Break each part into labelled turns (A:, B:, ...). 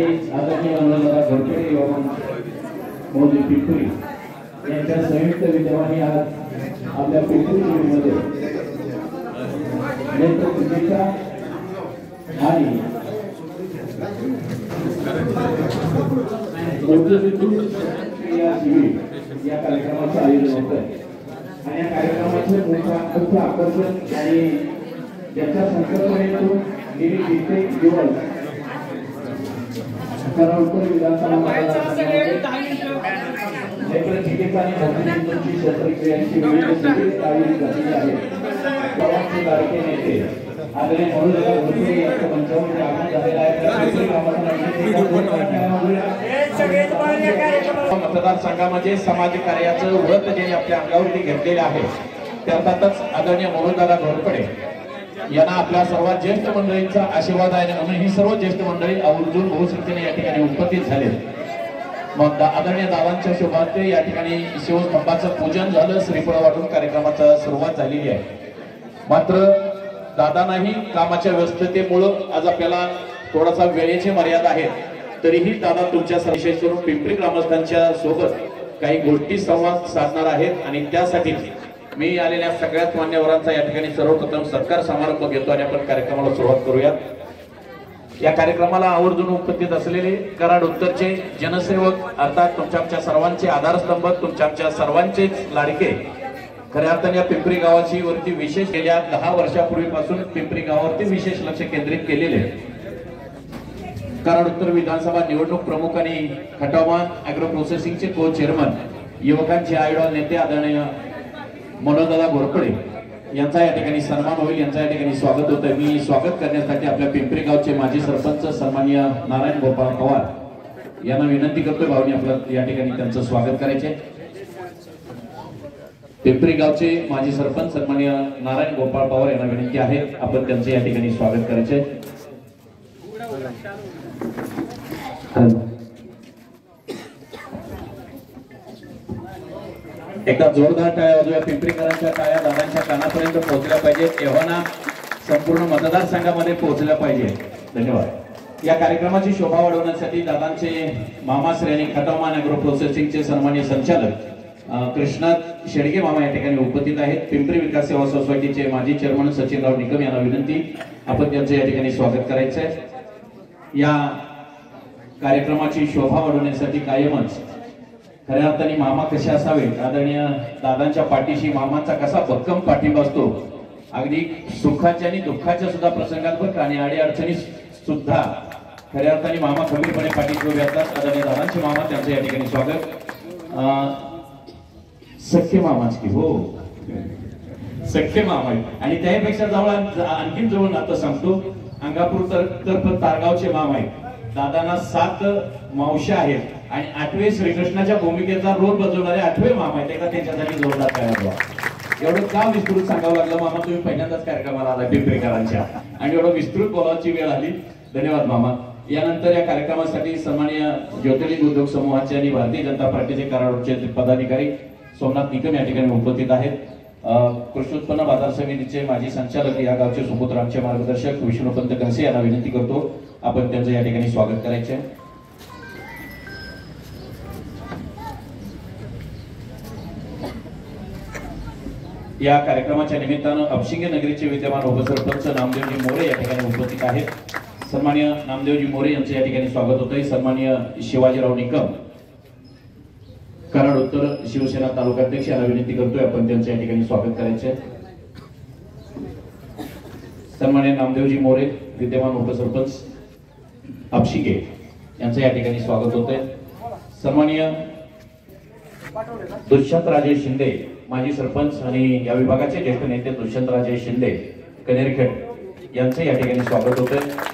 A: आदरणीय मनोहरदादा घोरपडे एवं मोदी पिंपरी यांच्या संयुक्त विद्यमाने आज आपल्या पिंपरीमध्ये नेतृत्वाचा आणि या कार्यक्रमाचं आयोजन होतं आणि या कार्यक्रमाचे मुख्य आकर्षण आणि ज्याच्या संकल्पनेतून गेली कित्येक दिवस कराडकर विधानसभा ठिकाणी शस्त्रक्रियांची विविध आयोजित झालेली आहे. प्रवासी लाडके नेते आदरणीय मनोहरदादा घोरपडे यांच्या मंचावर आगमन झालेलं आहे. मतदारसंघामध्ये समाज कार्याचं व्रत जे आपल्या अंगावरती घेतलेले आहे त्यातच आदरणीय मनोहरदादा घोरपडे यांना आपल्या सर्वात ज्येष्ठ मंडळींचा आशीर्वाद आहे म्हणून ही सर्व ज्येष्ठ मंडळी आवर्जून बहुसंख्येने या ठिकाणी उपस्थित झाले. मग आदरणीय दादांच्या शुभार्थे या ठिकाणी शिवस्तंभाचं पूजन झालं. श्रीफळ वाटून कार्यक्रमाचा सुरुवात झालेली आहे. मात्र दादांनाही कामाच्या व्यस्ततेमुळे आज आपल्याला थोडासा वेळेची मर्यादा आहे. तरीही दादा तुमच्या विशेष करून पिंपरी ग्रामस्थांच्या सोबत काही गोष्टी संवाद साधणार आहेत आणि त्यासाठी मी आलेल्या सगळ्यात मान्यवरांचा या ठिकाणी सर्वप्रथम सत्कार समारंभ घेतो आणि आपण कार्यक्रमाला सुरुवात करूया. या कार्यक्रमाला आवर्जून उपस्थित असलेले कराड उत्तरचे जनसेवक अर्थात तुमच्या सर्वांचे आधारस्तंभ तुमच्या सर्वांचेच लाडके खऱ्या अर्थाने या पिंपरी गावाची वरती विशेष गेल्या 10 वर्षापूर्वीपासून पिंपरी गावावरती विशेष लक्ष केंद्रित केलेले कराड उत्तर विधानसभा निवडणूक प्रमुख आणि खटावमान अॅग्रो प्रोसेसिंगचे को चेअरमन युवकांचे आयडॉल नेते आदरणीय मनोहरदादा घोरपडे यांचा या ठिकाणी सन्मान होईल. यांचा या ठिकाणी स्वागत होत आहे. मी स्वागत करण्यासाठी आपल्या पिंपरी गावचे माजी सरपंच सन्माननीय नारायण गोपाळ पवार यांना विनंती करतोय भावनी आपलं या ठिकाणी त्यांचं स्वागत करायचे. पिंपरी गावचे माजी सरपंच सन्माननीय नारायण गोपाळ पवार यांना विनंती आहे आपण त्यांचे या ठिकाणी स्वागत करायचे. एकदा जोरदार टाळ्या वाजवूया. पिंपरीकरांच्या टाळ्या दादांच्या कानापर्यंत पोहोचल्या पाहिजेत. तेव्हा संपूर्ण मतदारसंघामध्ये पोहोचल्या पाहिजे. धन्यवाद. या कार्यक्रमाची शोभा वाढवण्यासाठी दादांचे मामाश्री आणि खटावमान अॅग्रो प्रोसेसिंगचे सन्माननीय संचालक कृष्णात शेडगे मामा या ठिकाणी उपस्थित आहेत. पिंपरी विकास सेवा सोसायटीचे माजी चेअरमन सचिनराव निकम यांना विनंती आपण त्यांचं या ठिकाणी स्वागत करायचं आहे. या कार्यक्रमाची शोभा वाढवण्यासाठी कायमच खऱ्या अर्थाने मामा कसे असावेत आदरणीय दादांच्या पाठीशी मामांचा कसा भक्कम पाठिंबा असतो अगदी सुखाच्या आणि दुःखाच्या सुद्धा प्रसंगात बघ आणि अडीअडचणी सुद्धा खऱ्या अर्थाने मामा खंबीरपणे पाठीशी उभे असतात. आदरणीय दादांचे मामा त्यांचं या ठिकाणी स्वागत. सख्खे मामाच की हो सख्खे मामा आणि त्यापेक्षा जवळ आणखीन जवळ नातं सांगतो अंगापूर तर्फ तारगावचे मामा आहेत. दादांना 7 मावश्या आहेत आणि 8वे श्रीकृष्णाच्या भूमिकेचा रोल बजावणारे 8वे मामा आहेत. एकदा त्यांच्यासाठी जोरदार तयार एवढं का विस्तृत सांगावं लागलं मामा तुम्ही पहिल्यांदाच कार्यक्रमाला आला पिंपरीकरांच्या आणि एवढं विस्तृत बोलायची वेळ आली. धन्यवाद मामा. यानंतर या कार्यक्रमासाठी सन्माननीय ज्योतिर्लिंग उद्योग समूहाचे आणि भारतीय जनता पार्टीचे कराडचे पदाधिकारी सोमनाथ निकम या ठिकाणी उपस्थित आहेत. कृषी उत्पन्न बाजार समितीचे माजी संचालक या गावचे सुपुत्र आमचे मार्गदर्शक विष्णुपंत कंसे यांना विनंती करतो आपण त्यांचं या ठिकाणी स्वागत करायचे. या कार्यक्रमाच्या निमित्तानं अपशिंगे नगरीचे विद्यमान उपसरपंच नामदेवजी मोरे या ठिकाणी उपस्थित आहेत. सन्माननीय नामदेवजी मोरे यांचं या ठिकाणी स्वागत होत आहे. सन्माननीय शिवाजीराव निकम कराड उत्तर शिवसेना तालुकाध्यक्ष यांना विनंती करतोय आपण त्यांचं या ठिकाणी स्वागत करायचे. सन्माननीय नामदेवजी मोरे विद्यमान उपसरपंच अपशिंगे यांचं या ठिकाणी स्वागत होत आहे. सन्माननीय दुष्यंतराजे शिंदे माजी सरपंच आणि या विभागाचे ज्येष्ठ नेते दुष्यंतराजे शिंदे कनेरखेड यांचं या ठिकाणी स्वागत होत आहे.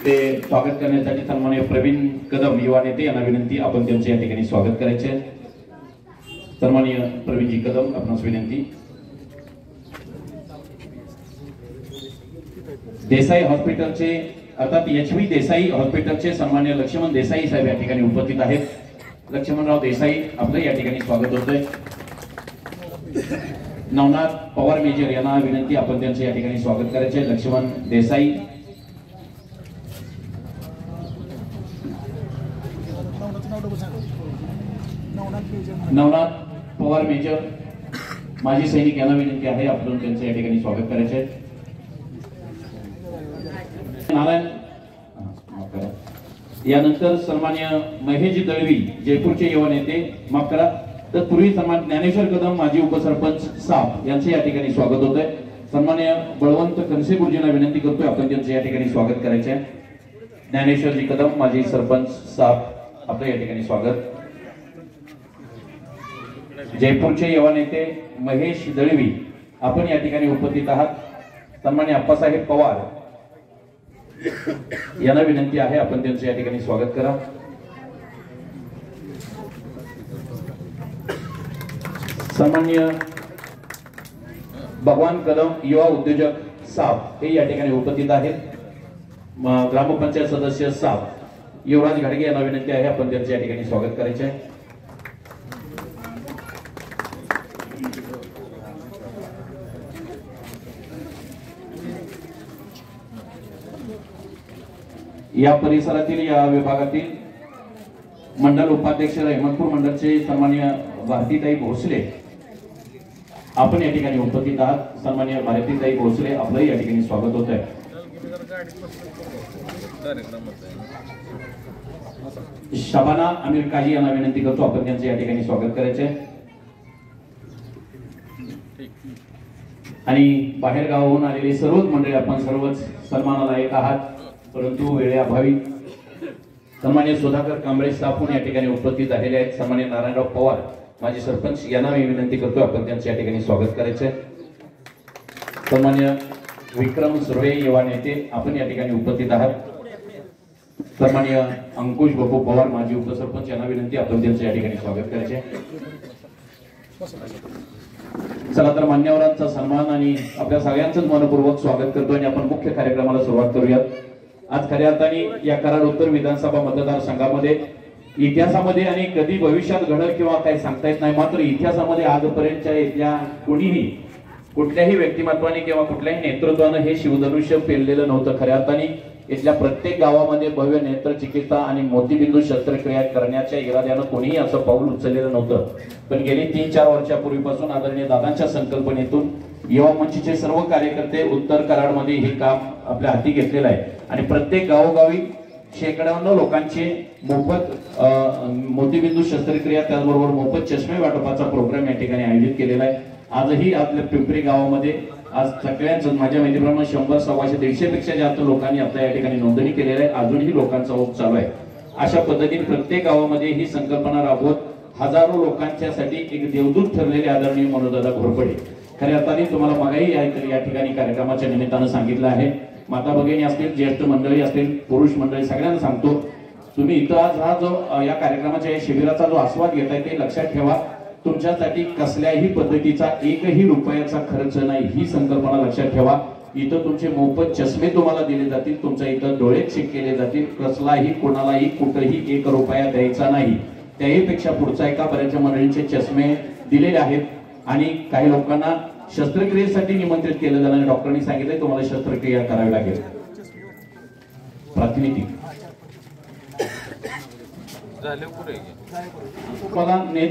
A: ते स्वागत करण्यासाठी सन्माननीय प्रवीण कदम युवा नेते यांना विनंती आपण त्यांचे या ठिकाणी स्वागत करायचे. सन्माननीय प्रवीणजी कदम आपणास विनंती. देसाई हॉस्पिटलचे अर्थात एचव्ही देसाई हॉस्पिटलचे सन्माननीय लक्ष्मण देसाई साहेब या ठिकाणी उपस्थित आहेत. लक्ष्मणराव देसाई आपलं या ठिकाणी स्वागत होतंय. नवनाथ पवार मेजर यांना विनंती आपण त्यांचं या ठिकाणी स्वागत करायचे. लक्ष्मण देसाई नवनाथ पवार मेजर माजी सैनिक यांना विनंती आहे आपण त्यांचं या ठिकाणी स्वागत करायचे आहे. नारायण यानंतर सन्मान्य महेश दळवी जयपूरचे युवा नेते, माफ करा तर पूर्वी सन्मान ज्ञानेश्वर कदम माजी उपसरपंच साप यांचे या ठिकाणी स्वागत होत आहे. सन्मान्य बळवंत कनसे गुरुजींना विनंती करतोय आपण त्यांचं या ठिकाणी स्वागत करायचे आहे. ज्ञानेश्वरजी कदम माजी सरपंच साप आपलं या ठिकाणी स्वागत. जयपूरचे युवा नेते महेश दळवी आपण या ठिकाणी उपस्थित आहात. सन्मान्य अप्पासाहेब पवार यांना विनंती आहे आपण त्यांचं या ठिकाणी स्वागत करा. सन्मान्य भगवान कदम युवा उद्योजक साप हे या ठिकाणी उपस्थित आहेत. ग्रामपंचायत सदस्य साप युवराज घाडगे यांना विनंती आहे आपण त्यांचं या ठिकाणी स्वागत करायचे आहे. या परिसरातील या विभागातील मंडल उपाध्यक्ष रहमतपूर मंडळचे सन्मान्य भारतीताई भोसले आपण या ठिकाणी उपस्थित आहात. सन्मान्य भारतीताई भोसले आपलं या ठिकाणी स्वागत होत आहे. शबाना अमीर काजी यांना विनंती करतो आपण त्यांचं या ठिकाणी स्वागत करायचे. आणि बाहेर गावाहून आलेले सर्वच मंडळी आपण सर्वच सन्मानालायक आहात, परंतु वेळेअभावी सन्मान्य सुधाकर कांबळे सापून या ठिकाणी उपस्थित झालेले आहेत. सन्मान्य नारायणराव पवार माजी सरपंच यांना मी विनंती करतो आपण त्यांचं या ठिकाणी स्वागत करायचे. सन्मान्य विक्रम सुर्वे युवा नेते आपण या ठिकाणी उपस्थित आहात. सन्मान्य अंकुश बापू पवार माजी उपसरपंच यांना विनंती आपण त्यांचं या ठिकाणी स्वागत करायचे. चला तर मान्यवरांचा सन्मान आणि आपल्या सगळ्यांचंच मनपूर्वक स्वागत करतो आणि आपण मुख्य कार्यक्रमाला सुरुवात करूयात. आज खऱ्या अर्थाने या कराड उत्तर विधानसभा मतदारसंघामध्ये इतिहासामध्ये आणि कधी भविष्यात घडल किंवा काही सांगता येत नाही, मात्र इतिहासामध्ये आजपर्यंतच्या इथल्या कोणीही कुठल्याही व्यक्तिमत्वाने किंवा कुठल्याही नेतृत्वानं हे शिवधनुष्य पेललेलं नव्हतं. खऱ्या अर्थाने इथल्या प्रत्येक गावामध्ये भव्य नेत्रचिकित्सा आणि मोतीबिंदू शस्त्रक्रिया करण्याच्या इराद्यानं कोणीही असं पाऊल उचललेलं नव्हतं. पण गेली 3-4 वर्षापूर्वीपासून आदरणीय दादांच्या संकल्पनेतून युवा मंचचे सर्व कार्यकर्ते उत्तर कराडमध्ये हे काम आपल्या हाती घेतलेलं आहे आणि प्रत्येक गावोगावी शेकड्यावरून लोकांचे मोफत मोतीबिंदू शस्त्रक्रिया त्याचबरोबर मोफत चष्मे वाटपाचा प्रोग्राम या ठिकाणी आयोजित केलेला आहे. आजही आपल्या पिंपरी गावामध्ये आज सगळ्यांच माझ्या माहितीप्रमाणे 100, 100, 150 पेक्षा जास्त लोकांनी आपल्या या ठिकाणी नोंदणी केलेली आहे. अजूनही लोकांचा ओघ चालू आहे. अशा पद्धतीने प्रत्येक गावामध्ये ही संकल्पना राबवत हजारो लोकांच्यासाठी एक देवदूत ठरलेले आदरणीय मनोजदादा घोरपडे. खऱ्या अर्थाने तुम्हाला मगाही या ठिकाणी कार्यक्रमाच्या निमित्तानं सांगितलं आहे. माता भगिनी असतील, ज्येष्ठ मंडळी असतील, पुरुष मंडळी सगळ्यांना सांगतो, तुम्ही इथं आज हा जो या कार्यक्रमाच्या या शिबिराचा जो आस्वाद घेताय ते लक्षात ठेवा. तुमच्यासाठी कसल्याही पद्धतीचा एकही रुपयाचा खर्च नाही, ही संकल्पना लक्षात ठेवा. इथं तुमचे मोफत चष्मे तुम्हाला दिले जातील, तुमच्या इथं डोळे चेक केले जातील. कसलाही कोणालाही कुठेही 1 रुपया द्यायचा नाही. त्याही पेक्षा पुढचा एका बऱ्याच मंडळींचे चष्मे दिलेले आहेत आणि काही लोकांना शस्त्रक्रियेसाठी निमंत्रित केलं जाणार. डॉक्टरांनी सांगितलं तुम्हाला शस्त्रक्रिया करावी लागेल. प्रातिनिधिक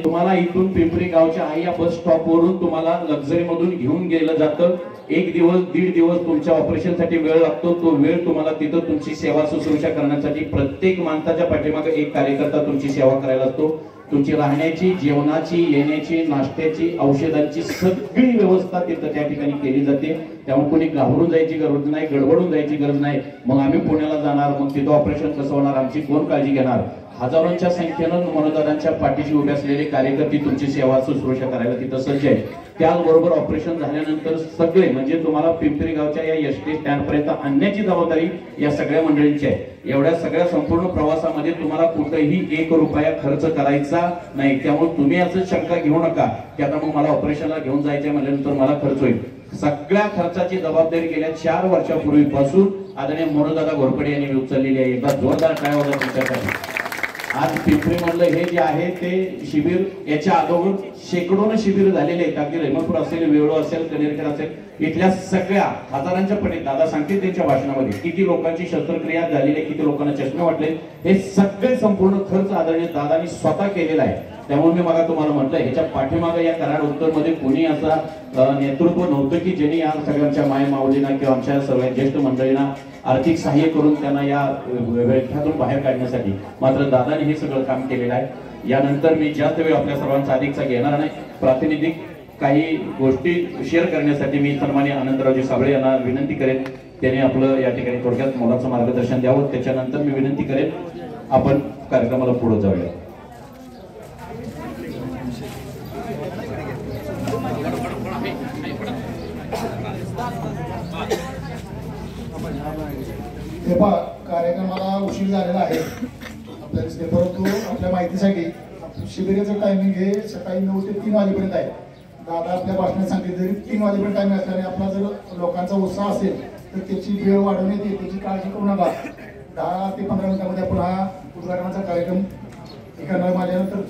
A: तुम्हाला इथून पिंपरी गावच्या आई या बस स्टॉप वरून तुम्हाला लक्झरी मधून घेऊन गेलं जातं. 1 दिवस 1.5 दिवस तुमच्या ऑपरेशन साठी वेळ लागतो. तो वेळ तुम्हाला तिथं तुमची सेवा शुश्रूषा करण्यासाठी प्रत्येक माणसाच्या पाठीमागे एक कार्यकर्ता तुमची सेवा करायला असतो. तुमची राहण्याची, जेवणाची, येण्याची, नाश्त्याची, औषधांची सगळी व्यवस्था तिथं त्या ठिकाणी केली जाते. त्यामुळे कोणी घाबरून जायची गरज नाही, गडबडून जायची गरज नाही. मग आम्ही पुण्याला जाणार, मग तिथं ऑपरेशन कसं होणार, आमची कोण काळजी घेणार. हजारोंच्या संख्येनं मनोजदादांच्या पाठीशी उभे असलेले कार्यकर्ते तुमची सेवा शुश्रूषा करायला तिथं सज्ज आहेत. त्याचबरोबर ऑपरेशन झाल्यानंतर सगळे म्हणजे तुम्हाला पिंपरी गावच्या या एसटी स्टँड पर्यंत आणण्याची जबाबदारी या सगळ्या मंडळींची आहे. एवढ्या सगळ्या संपूर्ण प्रवासामध्ये तुम्हाला कुठेही 1 रुपया खर्च करायचा नाही. त्यामुळे तुम्ही असं शंका घेऊ नका की आता मग मला ऑपरेशनला घेऊन जायचं म्हटल्यानंतर मला खर्च होईल. सगळ्या खर्चाची जबाबदारी गेल्या 4 वर्षापूर्वीपासून आदरणीय मनोजदादा घोरपडे यांनी उचललेली आहे. एकदा जोरदार टाळ्या वाजवा तुमच्यासाठी. आज पिंपरी मधलं हे जे आहे ते शिबिर याच्या अगोदर शेकडोनं शिबिर झालेले आहेत. अगदी रहमतपूर असेल, वेळो असेल, कनेरखेड असेल, इथल्या सगळ्या हजारांच्या पटीत दादा सांगतील त्यांच्या भाषणामध्ये किती लोकांची शस्त्रक्रिया झालेली आहे, किती लोकांना चष्मे वाटले, हे सगळे संपूर्ण खर्च आदरणीय दादांनी स्वतः केलेला आहे. त्यामुळे मी मला तुम्हाला म्हटलं ह्याच्या पाठीमागे या कराड उत्तरमध्ये कोणी असा नेतृत्व नव्हतं की ज्यांनी या सगळ्यांच्या माय माऊलींना किंवा आमच्या सर्व ज्येष्ठ मंडळींना आर्थिक सहाय्य करून त्यांना या व्यवहारातून बाहेर काढण्यासाठी. मात्र दादांनी हे सगळं काम केलेलं आहे. यानंतर मी जास्त वेळ आपल्या सर्वांचा अधिकचा घेणार नाही. प्रातिनिधिक काही गोष्टी शेअर करण्यासाठी मी सन्माननीय आनंदरावजी साबळे यांना विनंती करेन, त्याने आपलं या ठिकाणी थोडक्यात मोलाचं मार्गदर्शन द्यावं. त्याच्यानंतर मी विनंती करेन आपण कार्यक्रमाला पुढे जाऊया.
B: कार्यक्रमाला उशीर झालेला आहे आपल्या, परंतु आपल्या माहितीसाठी शिबिराचं टायमिंग हे सकाळी 9 ते 3 वाजेपर्यंत आहे. दादा आपल्या भाषणात सांगितलं तरी 3 वाजेपर्यंत टाइम असल्याने आपला जर लोकांचा उत्साह असेल तर त्याची वेळ वाढवण्यात येईल, त्याची काळजी करू नका. 10 ते 15 मिनिटांमध्ये आपण हा उद्घाटनाचा कार्यक्रम करणार. माझ्यानंतर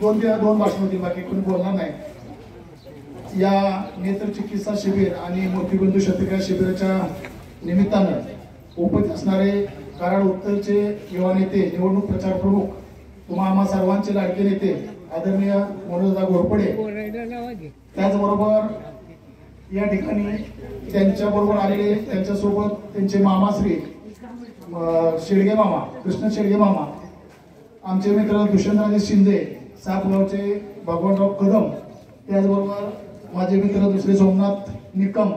B: 2 भाषण होतील, बाकी कोणी बोलणार नाही. या नेत्र चिकित्सा शिबिर आणि मोतीबिंदू शस्त्रक्रिया शिबिराच्या निमित्तानं उपस्थित असणारे कराड उत्तरचे युवा नेते, निवडणूक प्रचार प्रमुख, तुम्हा आम्हा सर्वांचे लाडके नेते आदरणीय मनोजदा घोरपडे, त्याचबरोबर या ठिकाणी त्यांच्याबरोबर आलेले त्यांच्यासोबत त्यांचे मामाश्री शेडगे मामा, कृष्ण शेडगे मामा, आमचे मित्र दुष्यंतराजे शिंदे, सापगावचे भगवानराव कदम, त्याचबरोबर माझे मित्र दुसरे सोमनाथ निकम,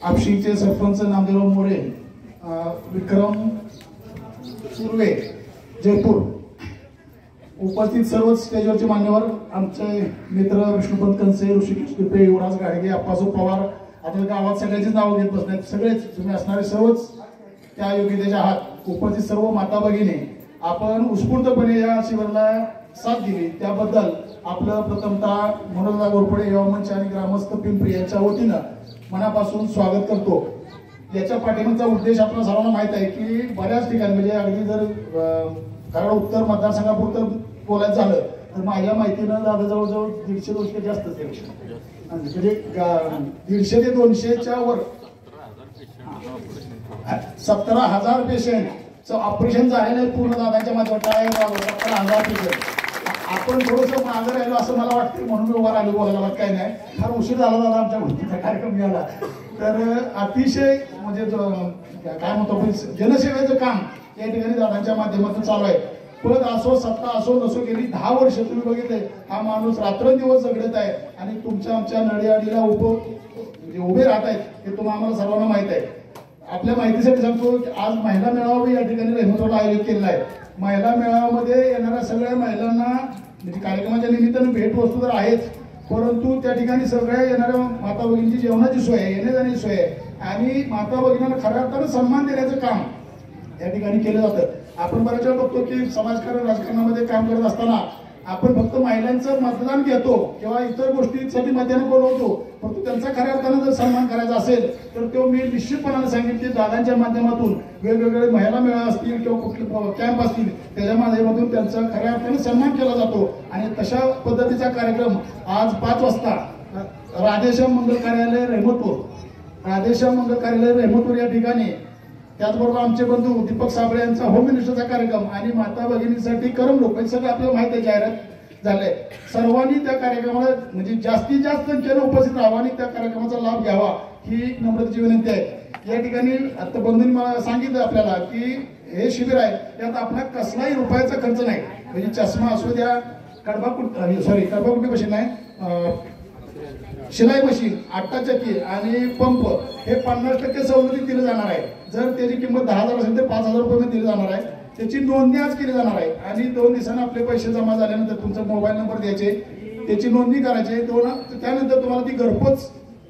B: आपशीचे सरपंच नामदेवराव मोरे, विक्रम सुर्वे जयपूर, उपस्थित सर्व स्टेजवरचे मान्यवर, आमचे मित्र विष्णुपंत कंसे, ऋषिकेश दुपे, युवराज गाडगे, अप्पासू पवार, आता गावात सगळ्यांचीच नावं घेत बसण्यात, सगळेच तुम्ही असणारे सर्वच त्या योग्यतेच्या आहात. उपस्थित सर्व माता भगिनी, आपण उत्स्फूर्तपणे या शिबिराला साथ दिली त्याबद्दल आपलं प्रथमतः मनोजदा घोरपडे युवा मंच आणि ग्रामस्थ पिंपरी यांच्या वतीनं मनापासून स्वागत करतो. याच्या पाठीमागचा उद्देश आपल्याला सर्वांना माहित आहे की बऱ्याच ठिकाणी म्हणजे अगदी जर कराड उत्तर मतदारसंघापुरतं बोलायचं झालं तर माझ्या माहितीनं दादा जवळजवळ 150-200 जास्त असेल, म्हणजे 150 ते 200च्या वर 17,000 पेशंटचं ऑपरेशन झालेलं आहे पूर्ण दादांच्या माध्यमातून. 17,000 पेशंट. आपण थोडंसं मागं राहिलो असं मला वाटतं म्हणून मी उभा राहिलो बोलायला, काय नाही. फार उशीर झाला दादा आमच्या गोष्टीचा कार्यक्रम घ्यायला. तर अतिशय म्हणजे काय म्हणतो आपण जनसेवेचं काम या ठिकाणी दादांच्या माध्यमातून चालू आहे. पद असो, सत्ता असो नसो, गेली 10 वर्ष तुम्ही बघितले हा माणूस रात्रंदिवस जगडत आहे आणि तुमच्या आमच्या नळीआडीला उभे राहत आहेत हे तुम्हाला आम्हाला सर्वांना माहित आहे. आपल्या माहितीसाठी सांगतो की आज महिला मेळावा या ठिकाणी रहमतवाडीला आयोजित केलेला आहे. महिला मेळाव्यामध्ये येणाऱ्या सगळ्या महिलांना म्हणजे कार्यक्रमाच्या निमित्तानं भेटवस्तू तर आहेच, परंतु त्या ठिकाणी सगळ्या येणाऱ्या माता भगिनींची जेवणाची सोय आहे, येण्याजाण्याची सोय आहे आणि माता भगिनींना खऱ्या अर्थानं सन्मान देण्याचं काम या ठिकाणी केलं जातं. आपण बऱ्याच वेळा बघतो की समाजकारण राजकारणामध्ये काम करत असताना आपण फक्त महिलांचं मतदान घेतो किंवा इतर गोष्टींसाठी मतदान बोलवतो, परंतु त्यांचा खऱ्या अर्थानं जर सन्मान करायचा असेल तर तो मी निश्चितपणाने सांगेन की दादांच्या माध्यमातून वेगवेगळे महिला मेळावे असतील किंवा कुठले कॅम्प असतील त्याच्या माध्यमातून त्यांचा खऱ्या अर्थाने सन्मान केला जातो. आणि तशा पद्धतीचा कार्यक्रम आज 5 वाजता राधेश्याम मंगल कार्यालय रहमतपूर, राधेश्याम मंगल कार्यालय रहमतपूर या ठिकाणी, त्याचबरोबर आमचे बंधू दीपक साबळे यांचा होम मिनिस्टरचा कार्यक्रम आणि माता भगिनीसाठी करमणूक हे सगळं आपल्याला माहिती आहे, जाहिरात झालंय. सर्वांनी त्या कार्यक्रमाला म्हणजे जास्तीत जास्त संख्येनं उपस्थित राहावं आणि त्या कार्यक्रमाचा लाभ घ्यावा ही नम्रतेची विनंती आहे. या ठिकाणी आता बंधूंनी मला सांगितलं आपल्याला की हे शिबिर आहे यात आपला कसलाही रुपयाचा खर्च नाही, म्हणजे चष्मा असू द्या, कडबाकुटी मशीन नाही, शिलाई मशीन, आट्टा चक्की आणि पंप हे 50% सवलतीत दिले जाणार आहे. जर त्याची किंमत 10,000 असेल तर 5,000 रुपये दिली जाणार आहे. त्याची नोंदणी आज केली जाणार आहे आणि 2 दिवसांनी आपले पैसे जमा झाल्यानंतर तुमचा मोबाईल नंबर द्यायचे, त्याची नोंदणी करायची, त्यानंतर तुम्हाला ती घरपोच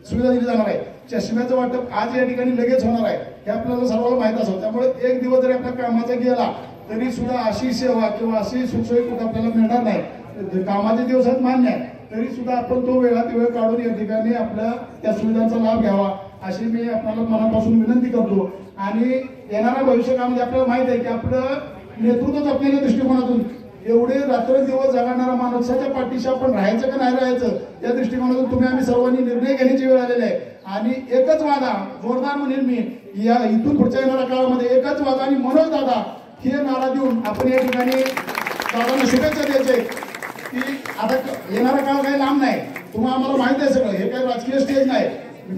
B: सुविधा दिली जाणार आहे. चष्म्याचं वाटप आज या ठिकाणी लगेच होणार आहे हे आपल्याला सर्वांना माहित असेल. त्यामुळे एक दिवस जरी आपल्या कामाचा गेला तरी सुद्धा अशी सेवा किंवा अशी सुखसोयी कुठे आपल्याला मिळणार नाही. कामाचे दिवस आहेत मान्य आहे, तरी सुद्धा आपण तो वेळात वेळ काढून या ठिकाणी आपल्या त्या सुविधांचा लाभ घ्यावा अशी मी आपल्याला मनापासून विनंती करतो. आणि येणाऱ्या भविष्यकाळामध्ये आपल्याला माहित आहे की आपलं नेतृत्व जपण्याच्या दृष्टिकोनातून एवढे रात्रंदिवस जगणारा माणसाच्या पाठीशी आपण राहायचं का नाही राहायचं या दृष्टिकोनातून तुम्ही आम्ही सर्वांनी निर्णय घेण्याची वेळ आलेली आहे. आणि एकच वादा जोरदार म्हणेन मी या इथून पुढच्या येणाऱ्या काळामध्ये एकच वादा आणि मनोज दादा हे नारा देऊन आपण या ठिकाणी दादांना शुभेच्छा द्यायचे की आता येणारा काळ काही लांब नाही. तुम्हाला आम्हाला माहित आहे सगळं, हे काही राजकीय स्टेज नाही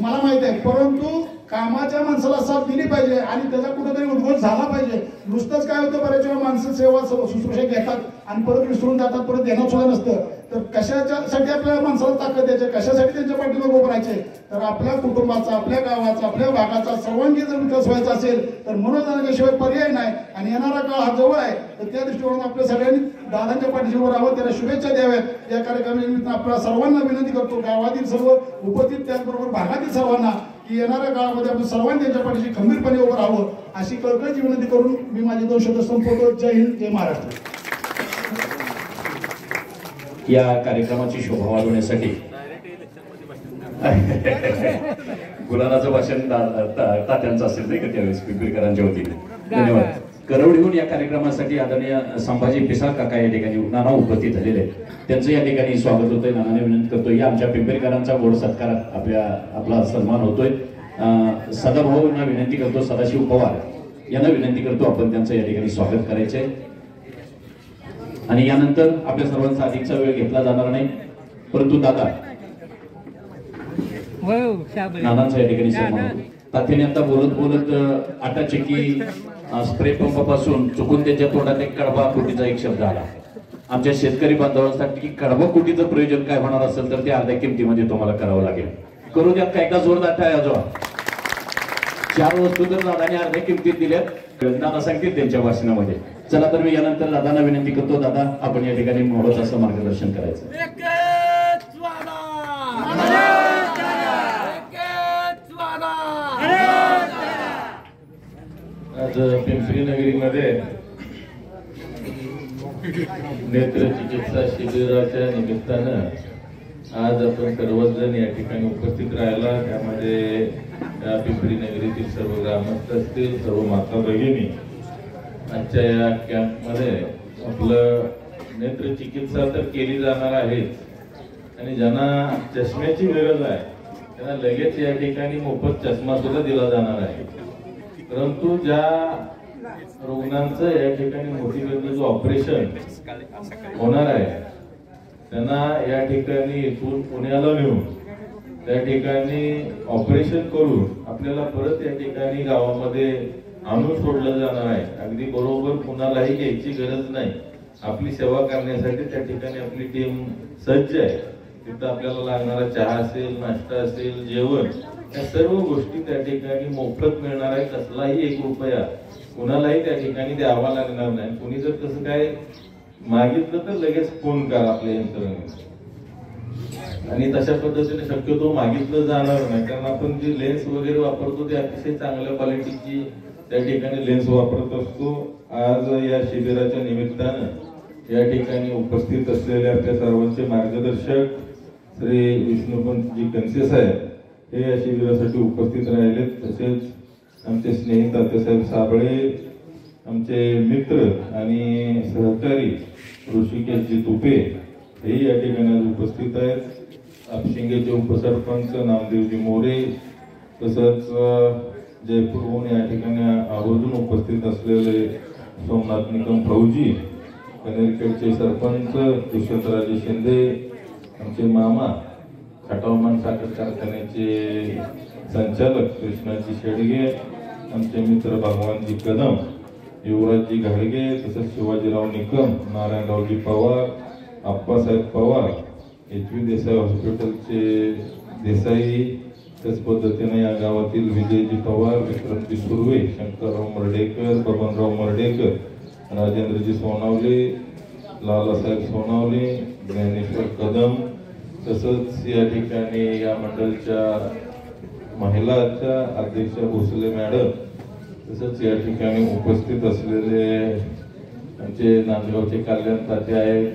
B: मला माहित आहे, परंतु कामाच्या माणसाला साथ दिली पाहिजे आणि त्याचा कुठेतरी उद्घोष झाला पाहिजे. नुसतंच काय होतं बऱ्याच वेळा माणसं सेवा शुश्रूषा घेतात आणि परत विसरून जातात, परत देणं सुद्धा नसतं. तर कशाच्यासाठी आपल्या माणसाला ताकद द्यायची, कशासाठी त्यांच्या पाठीमागे उभं राहायचे, तर आपल्या कुटुंबाचा, आपल्या गावाचा, आपल्या भागाचा सर्वांगीण जर विकास व्हायचा असेल तर मनोरंजनाशिवाय पर्याय नाही. आणि येणारा काळ हा जवळ आहे, तर त्या दृष्टीकोनातून आपल्या सगळ्यांनी दादांच्या पाठीशी उभं राहावं, त्याला शुभेच्छा द्याव्यात. या कार्यक्रमानिमित्त आपल्या सर्वांना विनंती करतो, गावातील सर्व उपस्थित त्याचबरोबर भागातील सर्वांना, की येणाऱ्या काळामध्ये आपण सर्वांनी त्यांच्या पाठीशी खंबीरपणे उभं राहावं अशी कळकळीची विनंती करून मी माझे 2 शब्द संपवतो. जय हिंद, जय महाराष्ट्र.
A: या कार्यक्रमाची शोभा वाढवण्यासाठी गुलानाचं भाषण तात्यांचं असेल नाही का त्यावेळेस पिंपरीकरांच्या वतीने. धन्यवाद. करवडीहून या कार्यक्रमासाठी आदरणीय संभाजी पिसाळ काका या ठिकाणी नाना उपस्थित झालेले आहेत, त्यांचं या ठिकाणी स्वागत होतंय. नानाने विनंती करतोय या आमच्या पिंपरीकरांचा गोड सत्कारात आपला सन्मान होतोय. सदाभाऊंना विनंती करतो, सदाशिव पवार यांना विनंती करतो आपण त्यांचं या ठिकाणी स्वागत करायचंय. आणि यानंतर आपल्या सर्वांचा अधिकचा वेळ घेतला जाणार नाही, परंतु दादा नानांचा या ठिकाणी सन्मान. तात्याने आता बोलत बोलत आटा चक्की स्प्रे पंप पासून चुकून त्याच्या तोंडात एक कडबा कोटीचा एक शब्द आला. आमच्या शेतकरी बांधवांसाठी कडबा कोटीचं प्रयोजन काय होणार असेल तर ते अर्ध्या किमतीमध्ये तुम्हाला करावं लागेल. करू द्या काय का जोरदार टाळ्या वाजवा. 4 वस्तू तर दादाने अर्ध्या किमतीत दिल्यात, दादा सांगतील त्यांच्या भाषणामध्ये. चला तर मी यानंतर दादांना विनंती करतो, दादा आपण या ठिकाणी मोडत असं मार्गदर्शन करायचं.
C: आज पिंपरी नगरीमध्ये नेत्र चिकित्सा शिबिराच्या निमित्तानं आज आपण सर्वच जण या ठिकाणी उपस्थित राहिला. त्यामध्ये पिंपरी नगरीतील सर्व ग्रामस्थ असतील, सर्व माता भगिनी आजच्या या कॅम्पमध्ये आपलं नेत्र चिकित्सा तर केली जाणार आहेच आणि ज्यांना चष्म्याची गरज आहे त्यांना लगेच या ठिकाणी मोफत चष्मा सुद्धा दिला जाणार आहे. परंतु ज्या रुग्णांचं या ठिकाणी मोतीबिंदूचं ऑपरेशन होणार आहे त्यांना या ठिकाणी इथून पुण्याला नेऊन त्या ठिकाणी ऑपरेशन करून आपल्याला परत या ठिकाणी गावामध्ये आणून सोडलं जाणार आहे. अगदी बरोबर कुणालाही घ्यायची गरज नाही. आपली सेवा करण्यासाठी त्या ठिकाणी आपली टीम सज्ज आहे. तिथं आपल्याला लागणारा चहा असेल, नाश्ता असेल, जेवण या सर्व गोष्टी त्या ठिकाणी मोफत मिळणार आहे. कसलाही 1 रुपया कुणालाही त्या ठिकाणी द्यावा लागणार नाही. कुणी जर तसं काय मागितलं तर लगेच फोन करा आपल्या यंत्रणेने आणि तशा पद्धतीने शक्यतो मागितलं जाणार नाही. कारण आपण जी लेन्स वगैरे वापरतो ते अतिशय चांगल्या क्वालिटीची त्या ठिकाणी लेन्स वापरत असतो. आज या शिबिराच्या निमित्तानं या ठिकाणी उपस्थित असलेले आपल्या सर्वांचे मार्गदर्शक श्री विष्णुपंतजी कनसे साहेब हे या शिबिरासाठी उपस्थित राहिले. तसेच आमचे स्नेही तात्यासाहेब साबळे, आमचे मित्र आणि सहकारी ऋषिकेशजी तुपे हेही या ठिकाणी उपस्थित आहेत. आपशिंगेचे उपसरपंच नामदेवजी मोरे, तसंच जयपूरहून या ठिकाणी आवर्जून उपस्थित असलेले सोमनाथ निकम फौजी, कनेरखेडचे सरपंच यशवंतराजे शिंदे, आमचे मामा खटावमान साखर कारखान्याचे संचालक कृष्णाजी शेडगे, आमचे मित्र भगवानजी कदम, युवराजजी घाडगे, तसंच शिवाजीराव निकम, नारायणरावजी पवार, आप्पासाहेब पवार, एच.व्ही. देसाई हॉस्पिटलचे देसाई, त्याच पद्धतीने या गावातील विजयजी पवार, विक्रमजी सुर्वे, शंकरराव मर्डेकर, बबनराव मर्डेकर, राजेंद्रजी सोनावले, लालासाहेब सोनावले, ज्ञानेश्वर कदम, तसंच या ठिकाणी या मंडळच्या महिलाच्या अध्यक्षा भोसले मॅडम, तसंच या ठिकाणी उपस्थित असलेले आमचे नांदगावचे कल्याण तात्या आहेत.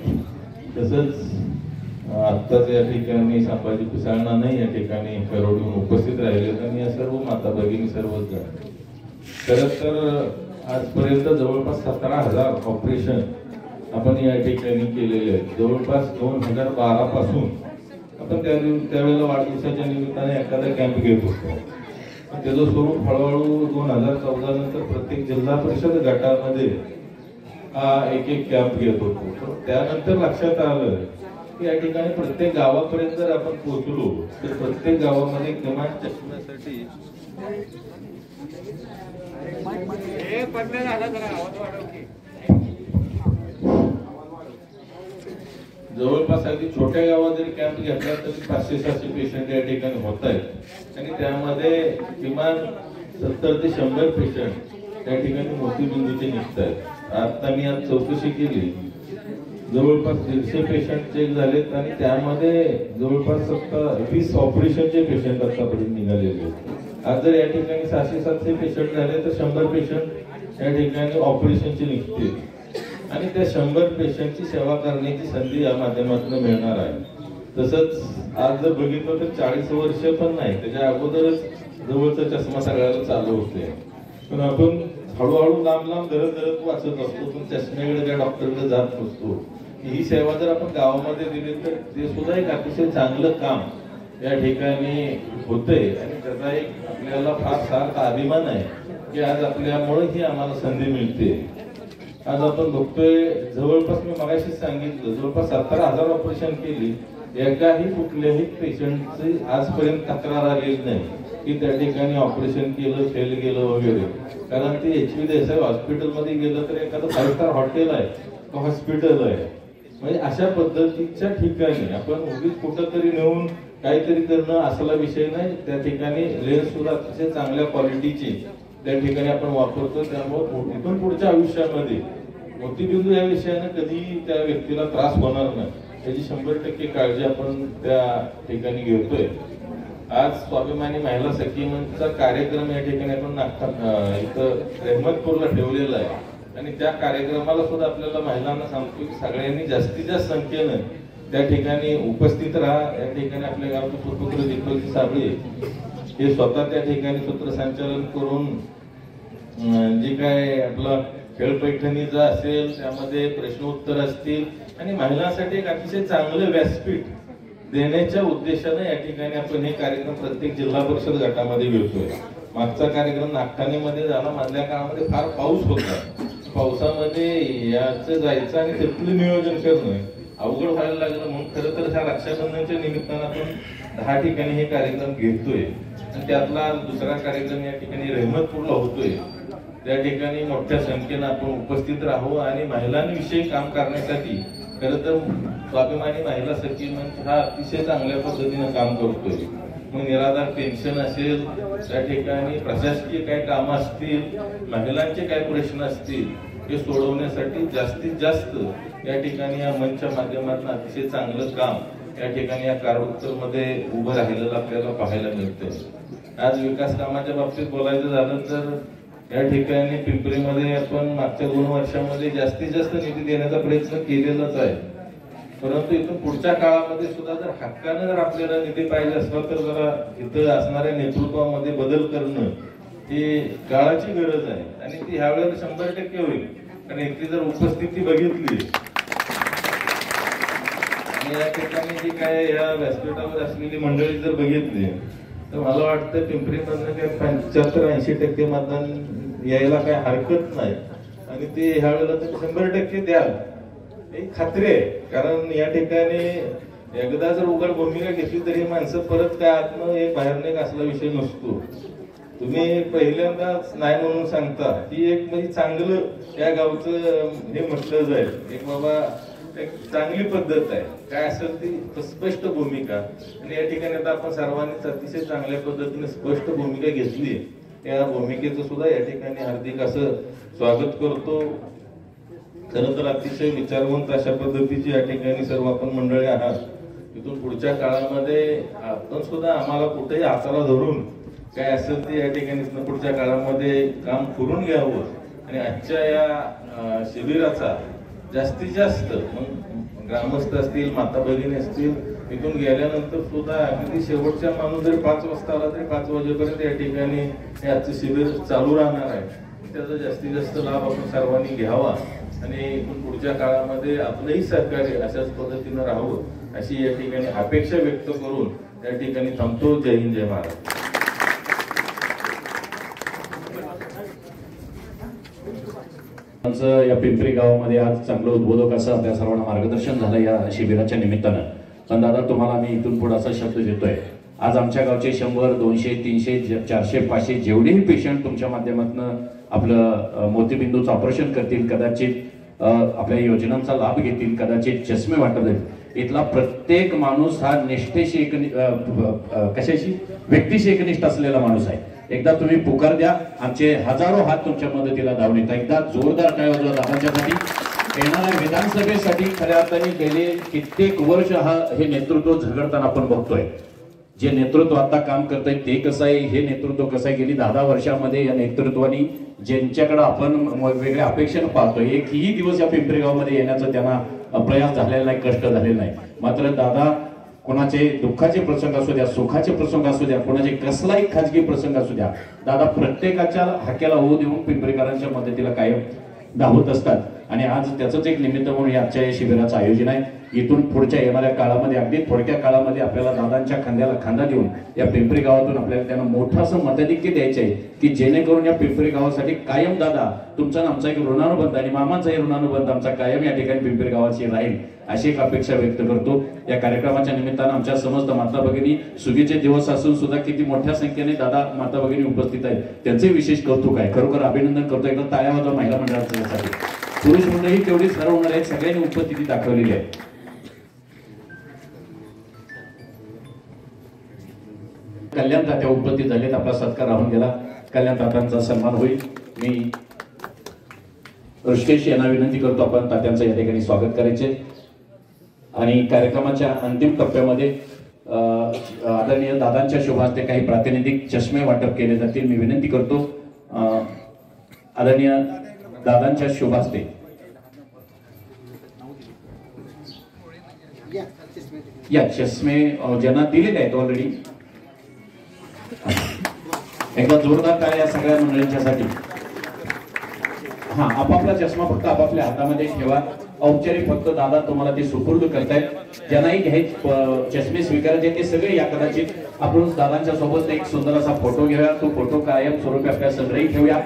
C: तसंच आत्ताच या ठिकाणी संभाजी पिसाळना नाही या ठिकाणी करवडून उपस्थित राहिले आणि या सर्व माता भगिनी सर्वच खरं तर आजपर्यंत जवळपास 17,000 ऑपरेशन आपण या ठिकाणी केलेले आहेत. जवळपास 2012 पासून आपण त्यावेळेला वाढदिवसाच्या निमित्ताने एखादा कॅम्प घेत होतो. त्याचं स्वरूप हळूहळू 2014 नंतर प्रत्येक जिल्हा परिषद गटामध्ये हा एक कॅम्प घेत होतो. त्यानंतर लक्षात आलं की या ठिकाणी प्रत्येक गावापर्यंत जर आपण पोहोचलो तर प्रत्येक गावामध्ये किमान चष्म्यासाठी जवळपास अगदी छोट्या गावात जरी कॅम्प घेतला तरी 500-700 पेशंट या ठिकाणी होत आहेत आणि त्यामध्ये किमान 70 ते 100 पेशंट त्या ठिकाणी मोतीबिंदूचे निघत आहेत. आता मी आज चौकशी केली, जवळपास 150 पेशंट चेक झालेत आणि त्यामध्ये जवळपास 20 ऑपरेशनचे पेशंट आतापर्यंत निघालेले आहेत. आज जर या ठिकाणी 600-700 पेशंट झाले तर 100 पेशंट या ठिकाणी ऑपरेशनचे निघतील आणि त्या 100 पेशंटची सेवा करण्याची संधी या माध्यमातून मिळणार आहे. तसंच आज जर बघितलं तर 40 वर्ष पण नाही, त्याच्या अगोदरच जवळचा चष्मा सगळ्याला चालू होते. पण आपण हळूहळू लांब धरत वाचत असतो, पण चष्म्याकडे त्या डॉक्टरकडे जात नसतो. ही सेवा जर आपण गावामध्ये दिली तर ते सुद्धा एक अतिशय चांगलं काम या ठिकाणी होतंय आणि त्याचा एक आपल्याला फार सार्थ अभिमान आहे की आज आपल्यामुळे ही आम्हाला संधी मिळते. आज आपण बघतोय जवळपास मी मगाशी सांगितलं जवळपास 17,000 ऑपरेशन केली, एकाही कुठल्याही पेशंटची आजपर्यंत तक्रार आलेली नाही की त्या ठिकाणी ऑपरेशन केलं फेल गेलं वगैरे. कारण ते HV देसाई हॉस्पिटलमध्ये गेलं तर एखादं 5 स्टार हॉटेल आहे किंवा हॉस्पिटल आहे. म्हणजे अशा पद्धतीच्या ठिकाणी आपण उगीच कुठंतरी नेऊन काहीतरी करणं असला विषय नाही. त्या ठिकाणी लेन्स सुद्धा अतिशय चांगल्या क्वालिटीची त्या ठिकाणी आपण वापरतो. त्यामुळे इथून पुढच्या आयुष्यामध्ये मोतीबिंदू या विषयाने कधी त्या व्यक्तीला त्रास होणार नाही याची 100% काळजी आपण त्या ठिकाणी घेतोय. आज स्वाभिमानी महिला सखी मंचचा कार्यक्रम या ठिकाणी आपण इथं रहमतपूरला ठेवलेला आहे आणि त्या कार्यक्रमाला सुद्धा आपल्याला महिलांना सांगतो की सगळ्यांनी जास्तीत जास्त संख्येनं त्या ठिकाणी उपस्थित राहा. या ठिकाणी आपल्या गावचे सुपुत्र दीपकजी साबळे हे स्वतः त्या ठिकाणी सूत्रसंचालन करून जे काय आपलं खेळ पैठणीचं असेल त्यामध्ये प्रश्न उत्तर असतील आणि महिलांसाठी एक अतिशय चांगलं व्यासपीठ देण्याच्या उद्देशाने या ठिकाणी आपण हे कार्यक्रम प्रत्येक जिल्हा परिषद गटामध्ये घेतोय. मागचा कार्यक्रम नागठाणेमध्ये झाला, मधल्या काळामध्ये फार पाऊस होता. पावसामध्ये याचं जायचं आणि त्यातलं नियोजन करणं अवघड व्हायला लागलं. म्हणून खरं तर ह्या रक्षाबंधनच्या निमित्तानं आपण 10 ठिकाणी हे कार्यक्रम घेतोय आणि त्यातला दुसरा कार्यक्रम या ठिकाणी रहमतपूरला होतोय. त्या ठिकाणी मोठ्या संख्येनं आपण उपस्थित राहू आणि महिलांविषयी काम करण्यासाठी खरं तर स्वाभिमानी महिला सखी मंच हा अतिशय चांगल्या पद्धतीनं काम करतोय. मग निराधार पेन्शन असेल, त्या ठिकाणी प्रशासकीय काय कामं असतील, महिलांचे काय प्रश्न असतील हे सोडवण्यासाठी जास्तीत जास्त या ठिकाणी या मंचच्या माध्यमातून अतिशय चांगलं काम या ठिकाणी या कारवारमध्ये उभं राहिलेलं आपल्याला पाहायला मिळतंय. आज विकास कामाच्या बाबतीत बोलायचं झालं तर या ठिकाणी पिंपरीमध्ये आपण मागच्या 2 वर्षांमध्ये जास्तीत जास्त निधी देण्याचा प्रयत्न केलेलाच आहे. परंतु इथून पुढच्या काळामध्ये सुद्धा जर हक्कानं जर आपल्याला निधी पाहिजे असला तर जरा इथं असणाऱ्या नेतृत्वामध्ये बदल करणं ही काळाची गरज आहे आणि ती ह्या वेळेला 100% होईल. कारण इथली जर उपस्थिती बघितली आणि या ठिकाणी जी काय या व्यासपीठावर असलेली मंडळी जर बघितली तर मला वाटतं पिंपरीमधनं काय 75-80% मतदान यायला काय हरकत नाही आणि ते ह्या वेळेला तुम्ही 100% द्याल ही खात्री आहे. कारण या ठिकाणी एकदा जर उघड भूमिका घेतली तरी माणसं परत काय आतनं एक बाहेरने असला विषय नसतो. तुम्ही पहिल्यांदाच नाही म्हणून सांगता ही एक म्हणजे चांगलं या गावचं हे म्हटलं जाईल एक बाबा एक चांगली पद्धत आहे. काय असेल ती स्पष्ट भूमिका आणि या ठिकाणी आता आपण सर्वांनीच अतिशय चांगल्या पद्धतीने स्पष्ट भूमिका घेतली. या भूमिकेचं सुद्धा या ठिकाणी हार्दिक असं स्वागत करतो. खरं तर अतिशय विचारवंत अशा पद्धतीची या ठिकाणी सर्व आपण मंडळी आहात. इथून पुढच्या काळामध्ये आपण सुद्धा आम्हाला कुठेही हाताला धरून काय असेल ते या ठिकाणी पुढच्या काळामध्ये काम करून घ्यावं आणि आजच्या या शिबिराचा जास्तीत जास्त मग ग्रामस्थ असतील, माता भगिनी असतील, इथून गेल्यानंतर सुद्धा अगदी शेवटच्या माणूस जरी 5 वाजता आला तरी 5 वाजेपर्यंत या ठिकाणी हे आजचं शिबिर चालू राहणार आहे. त्याचा जास्तीत जास्त लाभ आपण सर्वांनी घ्यावा आणि इथून पुढच्या काळामध्ये आपलंही सहकार्य अशाच पद्धतीनं राहावं अशी या ठिकाणी अपेक्षा व्यक्त करून या ठिकाणी थांबतो. जय हिंद, जय महाराष्ट्र.
A: या पिंपरी गावामध्ये आज चांगलं उद्बोधक असं आपल्या सर्वांना मार्गदर्शन झालं या शिबिराच्या निमित्तानं. पण दादा तुम्हाला मी इथून पुढे असा शब्द देतोय, आज आमच्या गावचे 100, 200, 300, 400, 500 जेवढेही पेशंट तुमच्या माध्यमातून आपलं मोतीबिंदूचं ऑपरेशन करतील, कदाचित आपल्या योजनांचा लाभ घेतील, कदाचित चष्मे वाटतील, इथला प्रत्येक माणूस हा निष्ठेशी कशाशी व्यक्तीशी एकनिष्ठ असलेला माणूस आहे. एकदा तुम्ही पुकार द्या, आमचे हजारो हात तुमच्या मदतीला धावून येतात. एकदा जोरदार टाळ्या वाजवा दादांच्यासाठी. येणाऱ्या विधानसभेसाठी खऱ्या अर्थाने गेले कित्येक वर्ष हे नेतृत्व झगडताना आपण बघतोय. जे नेतृत्व आता काम करतंय ते कसं आहे, हे नेतृत्व कसं आहे, गेली 10 वर्षामध्ये या नेतृत्वानी ज्यांच्याकडे आपण वेगवेगळ्या अपेक्षेनं पाहतोय, एकही दिवस या पिंपरी गावामध्ये येण्याचा त्यांना प्रयास झालेला नाही, कष्ट झालेलं नाही. मात्र दादा कोणाचे दुःखाचे प्रसंग असू द्या, सुखाचे प्रसंग असू द्या, कोणाचे कसलाही खाजगी प्रसंग असू द्या, दादा प्रत्येकाच्या हाक्याला होऊ देऊन पिंपरीकरांच्या मदतीला कायम धावत असतात. आणि आज त्याचंच एक निमित्त म्हणून आजच्या या शिबिराचं आयोजन आहे. इथून पुढच्या येणाऱ्या काळामध्ये, अगदी थोडक्या काळामध्ये आपल्याला दादांच्या खांद्याला खांदा देऊन या पिंपरी गावातून आपल्याला त्यांना मोठं असं मताधिक्य द्यायचं आहे की जेणेकरून या पिंपरी गावासाठी कायम दादा तुमचा आमचा एक ऋणानुबंध आणि मामांचाही ऋणानुबंध आमचा कायम या ठिकाणी पिंपरी गावाची राहील अशी एक अपेक्षा व्यक्त करतो. या कार्यक्रमाच्या निमित्तानं आमच्या समस्त माता भगिनी सुगीचे दिवस असून सुद्धा किती मोठ्या संख्येने दादा माता भगिनी उपस्थित आहेत, त्यांचे विशेष कौतुक आहे. खरोखर अभिनंदन करतो. एकदा टाळ्या वाजवा महिला मंडळासाठी. पुरुष मंडळी तेवढीच ठरवणार आहेत, सगळ्यांनी उपस्थिती दाखवलेली आहे. कल्याण तात्या उपस्थित झालेत, आपला सत्कार राहून गेला. कल्याण तात्यांचा सन्मान होईल. मी ऋषिकेश यांना विनंती करतो आपण तात्यांचं या ठिकाणी स्वागत करायचे. आणि कार्यक्रमाच्या अंतिम टप्प्यामध्ये आदरणीय दादांच्या शुभास्ते काही प्रातिनिधिक चष्मे वाटप केले जातील. मी विनंती करतो आदरणीय दादांच्या शुभास्ते या चष्मे ज्यांना दिलेले आहेत ऑलरेडी, एकदा जोरदार टाळ्या सगळ्या मंडळींच्यासाठी. आपापला चष्मा फक्त आपापल्या हातामध्ये ठेवा. औपचारिक फक्त दादा तुम्हाला ते सुपूर्द करतायत. ज्यांनाही घ्यायचे चष्मे स्वीकारायचे ते सगळे या. कदाचित आपण दादांच्या सोबत एक सुंदर असा फोटो घेऊया. तो फोटो कायम स्वरूपी आपल्या संग्रही ठेवूया,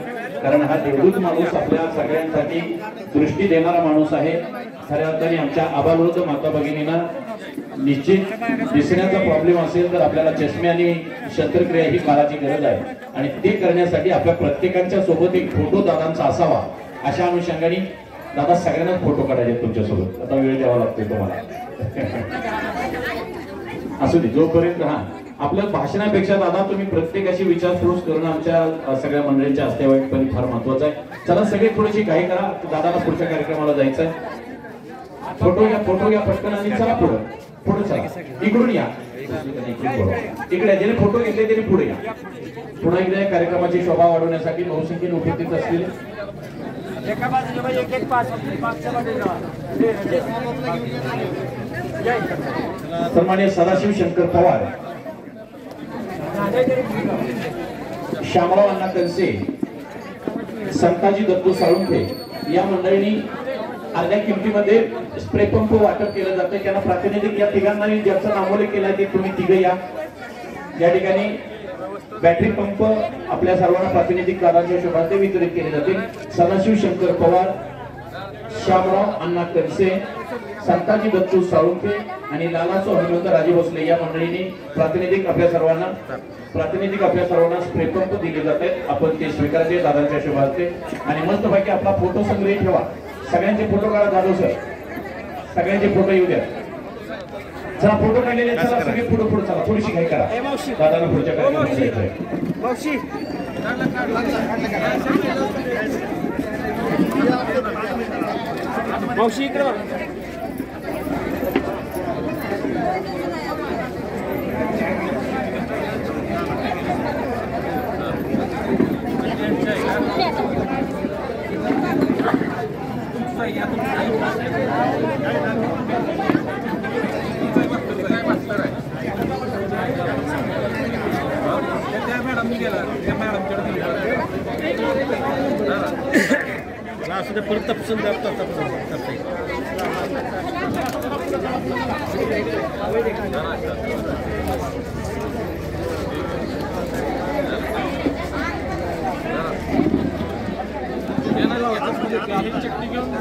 A: कारण हा देवदूत माणूस आपल्या सगळ्यांसाठी दृष्टी देणारा माणूस आहे. खऱ्या अर्थाने आमच्या आबालवृद्ध माता भगिनींना निश्चित दिसण्याचा प्रॉब्लेम असेल तर आपल्याला चष्मे आणि शस्त्रक्रिया ही काळाची गरज आहे. आणि ते करण्यासाठी आपल्या प्रत्येकाच्या सोबत एक फोटो दादांचा असावा. अशा अनुषंगाने दादा सगळ्यांनाच फोटो काढायचे तुमच्यासोबत. आता वेळ द्यावा लागतोय तुम्हाला. असू दे जोपर्यंत. आपल्या भाषणापेक्षा दादा तुम्ही प्रत्येकाशी विचारपूस करून आमच्या सगळ्या मंडळींच्या अस्तेवाईटपणे फार महत्वाचं आहे. चला सगळे थोडीशी घाई करा, दादाला पुढच्या कार्यक्रमाला जायचंय. फोटो घ्या पटकन आणि चला पुढे चला. इकडून या, इकडे ज्याने फोटो घेतले त्याने पुढे या. पुन्हा एकदा या कार्यक्रमाची शोभा वाढवण्यासाठी बहुसंख्येने उपस्थित असलेले सन्माननीय सदाशिव शंकर पवार, श्यामराव अण्णा कनसे, संताजी दत्तू साळुंखे या मंडळींनी अर्ध्या किमतीमध्ये स्प्रे पंप वाटप केलं जातं. त्यांना प्रातिनिधिक या तिघांना ज्याचा नामोल्लेख केलाय ते तुम्ही तिघे या. या ठिकाणी बॅटरी पंप आपल्या सर्वांना प्रातिनिधिक दादांच्या शुभास्ते वितरित केले जातील. सदाशिव शंकर पवार, श्यामराव अण्णा कनसे, संताजी दत्तू साळुंखे आणि लालासो हनुमंत राजे भोसले या मंडळींनी प्रातिनिधिक आपल्या सर्वांना स्प्रे पंप दिले जात आहेत. आपण ते स्वीकारायचे दादांच्या शुभास्ते. आणि मस्तपैकी आपला फोटो संग्रही ठेवा. सगळ्यांचे फोटो काढा जाधव सर, सगळ्यांचे फोटो येऊ द्या. चला फोटो काढलेले, चला सगळे पुढे चला. थोडीशी घाई करा, दादाला पुढच्या कार्यक्रमात जायचंय.
D: मावशी इकडे परत तपसून चटणी घेऊन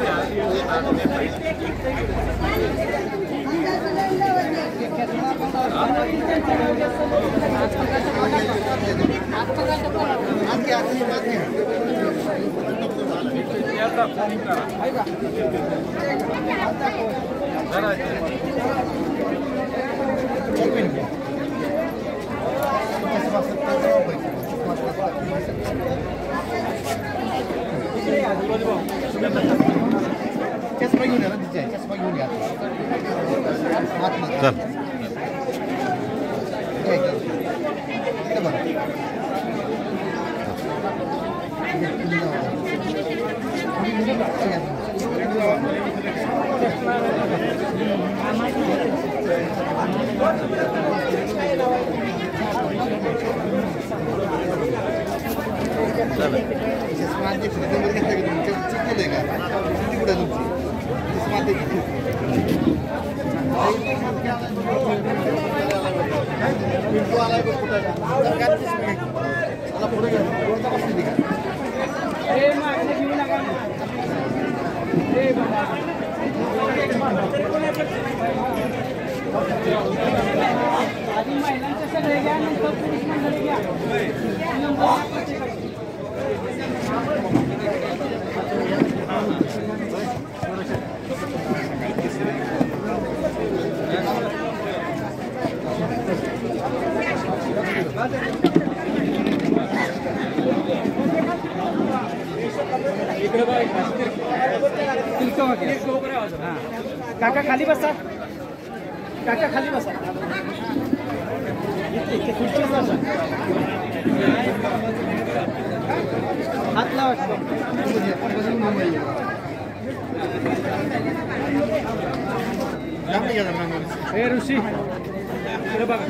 E: चष्मा घेऊन या ना तिथे चष्मा घेऊन या काका खाली बसा काका खाली बसा हात लावा हे ऋषी बघा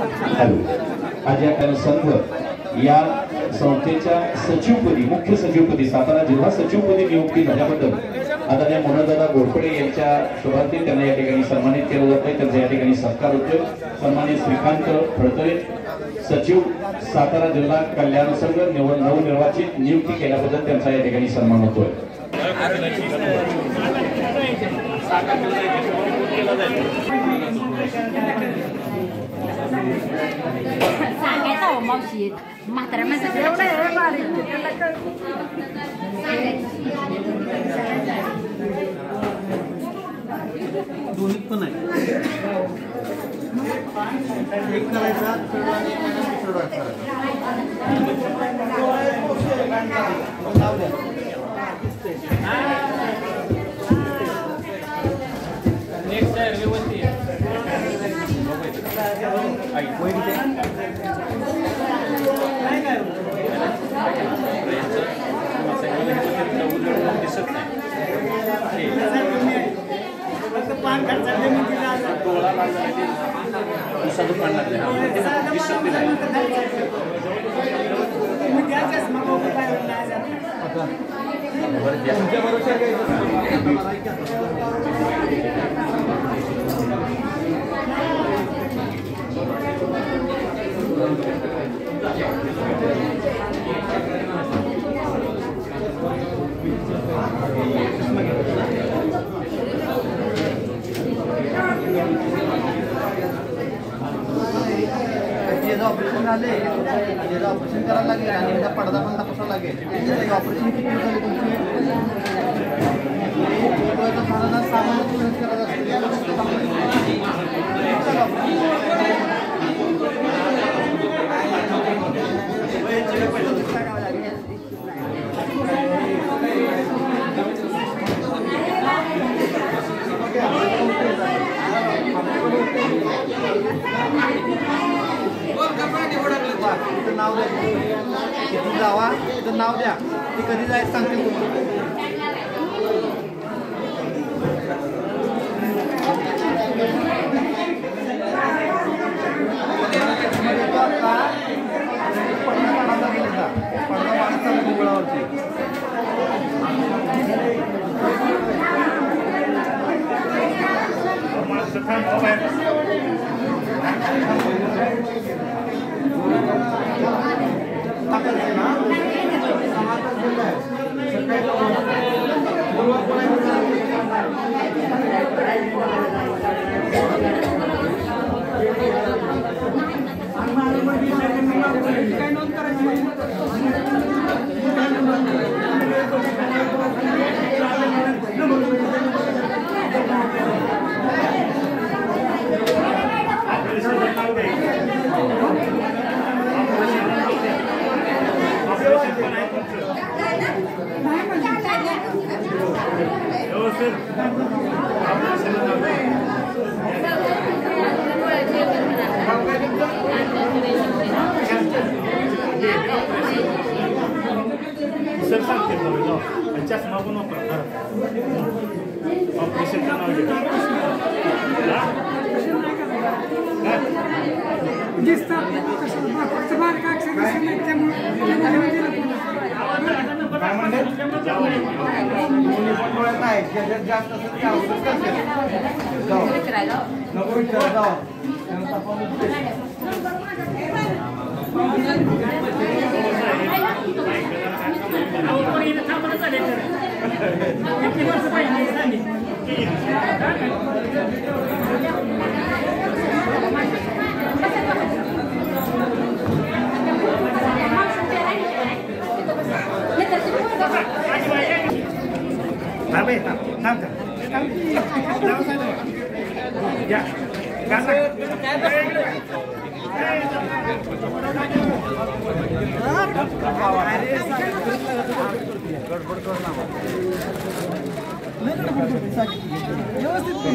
A: आज या संघ या संस्थेच्या सचिवपदी मुख्य सचिवपदी सातारा जिल्हा सचिवपदी नियुक्ती झाल्याबद्दल आदरणीय मनोजदादा घोरपडे यांच्या शुभार्थी त्यांना या ठिकाणी सन्मानित केलं जात आहे. त्यांचा या ठिकाणी सत्कार होतोय. सन्मानित श्रीकांत फडतरे सचिव सातारा जिल्हा कल्याण संघ नवनिर्वाचित नियुक्ती केल्याबद्दल त्यांचा या ठिकाणी सन्मान होतोय.
F: सांगायचं हो मावशी म्हातारा माणसाचं
E: दोन्ही पण आहे एक करायचा
D: नेक्स्ट आहे व्यवस्थित दिसत नाही
E: पान
D: डोळा लागला पान
E: ऑपरेशन झाले ऑपरेशन करायला लागेल आणि एकदा पडदा पण तपासावा लागेल. ऑपरेशन किती झाले तुमचे सामान करायला जावा तिथं नाव द्या ते कधी जायचं सांगते तुम्हाला.
G: सर सांगते चष्मा पण वापरा ऑपरेशनचं नाव व्यवस्थित